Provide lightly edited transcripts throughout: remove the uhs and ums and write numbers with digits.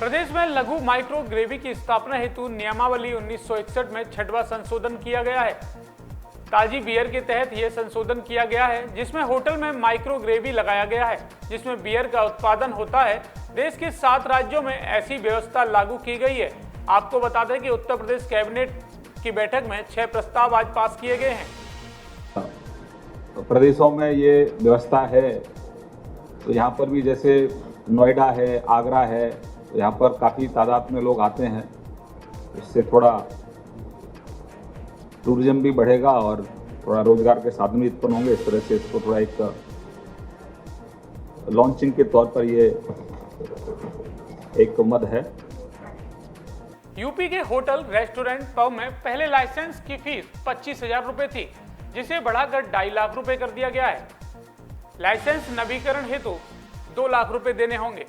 प्रदेश में लघु micro gravy की स्थापना हेतु नियमावली 1961 में 6वां संशोधन किया गया है। ताजी बियर के तहत यह संशोधन किया गया है, जिसमें होटल में माइक्रो ग्रेवी लगाया गया है, जिसमें बियर का उत्पादन होता है। देश के 7 राज्यों में ऐसी व्यवस्था लागू की गई है। आपको बता दें कि उत्तर प्रदेश कैबिनेट की बैठक में 6 प्रस्ताव आज पास किए गए हैं। प्रदेशों में ये व्यवस्था है, तो यहाँ पर भी जैसे नोएडा है, आगरा है, तो यहाँ पर काफ़ी तादाद में लोग आते हैं। इससे थोड़ा टूरिज्म भी बढ़ेगा और थोड़ा रोजगार के साधन भी उत्पन्न होंगे। इस तरह से इसको थोड़ा एक लॉन्चिंग के तौर पर ये एक मद है। यूपी के होटल, रेस्टोरेंट, पब में पहले लाइसेंस की फीस 25,000 रुपए थी, जिसे बढ़ाकर 2.5 लाख रुपए कर दिया गया है। लाइसेंस नवीकरण हेतु 2 लाख रुपए देने होंगे।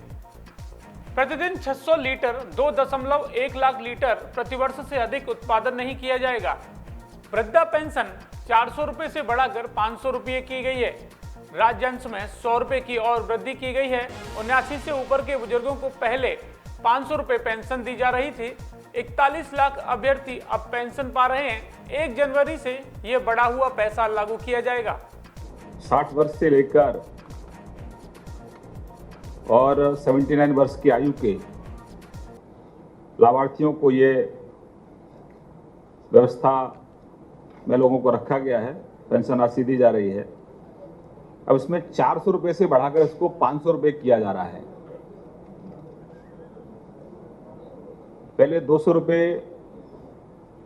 प्रतिदिन 600 लीटर 2.1 लाख लीटर प्रतिवर्ष से अधिक उत्पादन नहीं किया जाएगा। वृद्धा पेंशन 400 रुपए से बढ़ाकर 500 रुपये की गई है। राज्यांश में 100 रुपए की और वृद्धि की गई है। 79 से ऊपर के बुजुर्गों को पहले 500 रुपए पेंशन दी जा रही थी। 41 लाख अभ्यर्थी अब पेंशन पा रहे हैं। 1 जनवरी से यह बढ़ा हुआ पैसा लागू किया जाएगा। 60 वर्ष से लेकर और 79 वर्ष की आयु के लाभार्थियों को ये व्यवस्था में लोगों को रखा गया है। पेंशन राशि दी जा रही है। अब इसमें 400 रुपए से बढ़ाकर इसको 500 रुपए किया जा रहा है। पहले 200 रुपए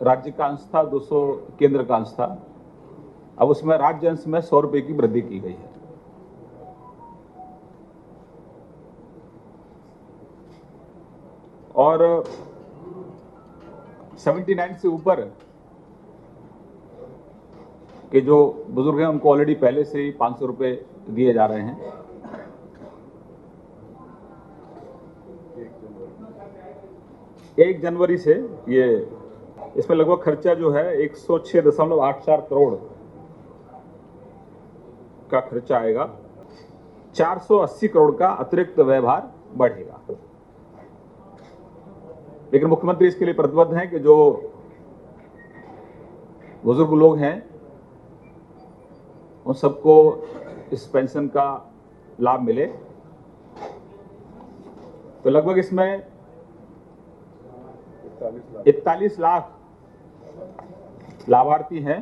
राज्य का अंश था, 200 केंद्र का अंश था। अब उसमें राज्य अंश में 100 रुपए की वृद्धि की गई है। और 79 से ऊपर के जो बुजुर्ग हैं उनको ऑलरेडी पहले से ही 500 रुपए दिए जा रहे हैं। एक जनवरी से ये इसमें लगभग खर्चा जो है 106.84 करोड़ का खर्चा आएगा। 480 करोड़ का अतिरिक्त व्यवहार बढ़ेगा। लेकिन मुख्यमंत्री इसके लिए प्रतिबद्ध हैं कि जो बुजुर्ग लोग हैं उन सबको इस पेंशन का लाभ मिले। तो लगभग इसमें 41 लाख लाभार्थी हैं।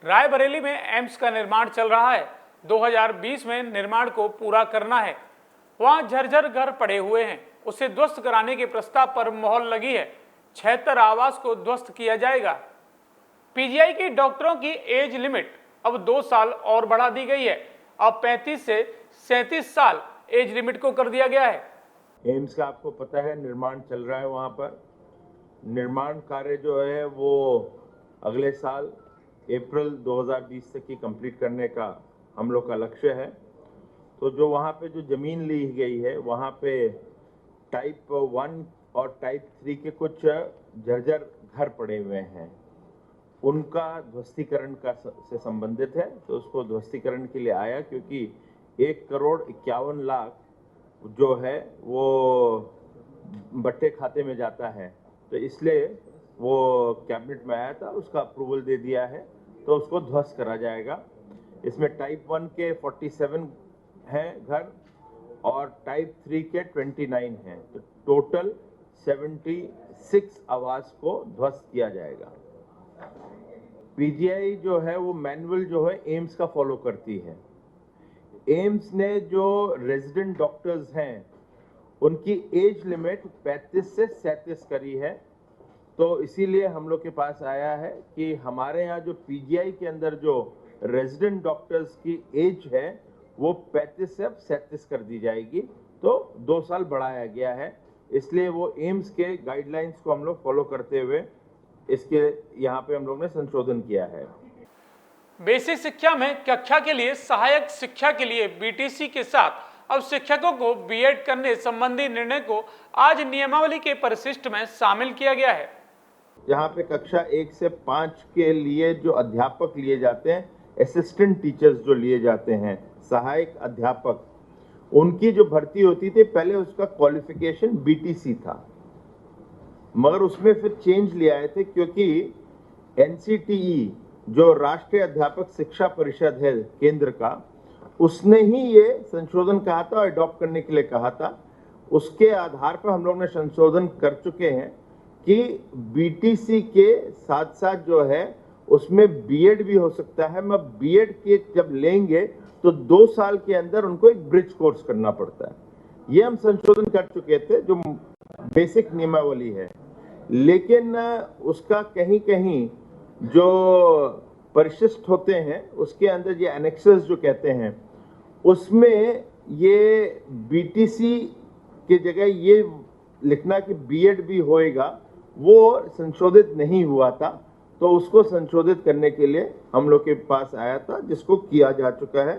रायबरेली में एम्स का निर्माण चल रहा है। 2020 में निर्माण को पूरा करना है। वहां झरझर घर पड़े हुए हैं, उसे ध्वस्त कराने के प्रस्ताव पर मोहर लगी है। 76 आवास को ध्वस्त किया जाएगा। पीजीआई के डॉक्टरों की एज लिमिट अब 2 साल और बढ़ा दी गई है। अब 35 से 37 साल एज लिमिट को कर दिया गया है। एम्स का आपको पता है निर्माण चल रहा है। वहाँ पर निर्माण कार्य जो है वो अगले साल अप्रैल 2020 तक की कंप्लीट करने का हम लोग का लक्ष्य है। तो जो वहाँ पे जो ज़मीन ली गई है वहाँ पे टाइप 1 और टाइप 3 के कुछ जर्जर घर पड़े हुए हैं, उनका ध्वस्तीकरण का से संबंधित है। तो उसको ध्वस्तीकरण के लिए आया, क्योंकि 1,51,00,000 जो है वो बट्टे खाते में जाता है। तो इसलिए वो कैबिनेट में आया था, उसका अप्रूवल दे दिया है, तो उसको ध्वस्त करा जाएगा। इसमें टाइप 1 के 47 हैं घर और टाइप 3 के 29 हैं। तो टोटल 76 आवास को ध्वस्त किया जाएगा। पीजीआई जो है वो मैनुअल जो है एम्स का फॉलो करती है। एम्स ने जो रेजिडेंट डॉक्टर्स हैं उनकी एज लिमिट 35 से 37 करी है। तो इसीलिए हम लोग के पास आया है कि हमारे यहाँ जो पीजीआई के अंदर जो रेजिडेंट डॉक्टर्स की एज है वो 35 से अब 37 कर दी जाएगी। तो 2 साल बढ़ाया गया है। इसलिए वो एम्स के गाइडलाइंस को हम लोग फॉलो करते हुए इसके यहाँ पे हम लोग ने संशोधन किया है। बेसिक शिक्षा में कक्षा के लिए सहायक शिक्षा के लिए बीटीसी के साथ अब शिक्षकों को बीएड करने संबंधी निर्णय को आज नियमावली के परिशिष्ट में शामिल किया गया है। यहाँ पे कक्षा 1 से 5 के लिए जो अध्यापक लिए जाते हैं, असिस्टेंट टीचर्स जो लिए जाते हैं, सहायक अध्यापक, उनकी जो भर्ती होती थी पहले उसका क्वालिफिकेशन बीटीसी था, मगर उसमें फिर चेंज ले आए थे क्योंकि एनसीटीई जो राष्ट्रीय अध्यापक शिक्षा परिषद है केंद्र का, उसने ही ये संशोधन कहा था और अडॉप्ट करने के लिए कहा था। उसके आधार पर हम लोग ने संशोधन कर चुके हैं कि बीटीसी के साथ साथ जो है उसमें बीएड भी हो सकता है। मैं बीएड के जब लेंगे तो 2 साल के अंदर उनको एक ब्रिज कोर्स करना पड़ता है। ये हम संशोधन कर चुके थे जो बेसिक नियमावली है, लेकिन उसका कहीं कहीं जो परिशिष्ट होते हैं उसके अंदर ये एनेक्सेस जो कहते हैं उसमें ये बीटीसी की जगह ये लिखना कि बीएड भी होएगा वो संशोधित नहीं हुआ था, तो उसको संशोधित करने के लिए हम लोग के पास आया था, जिसको किया जा चुका है।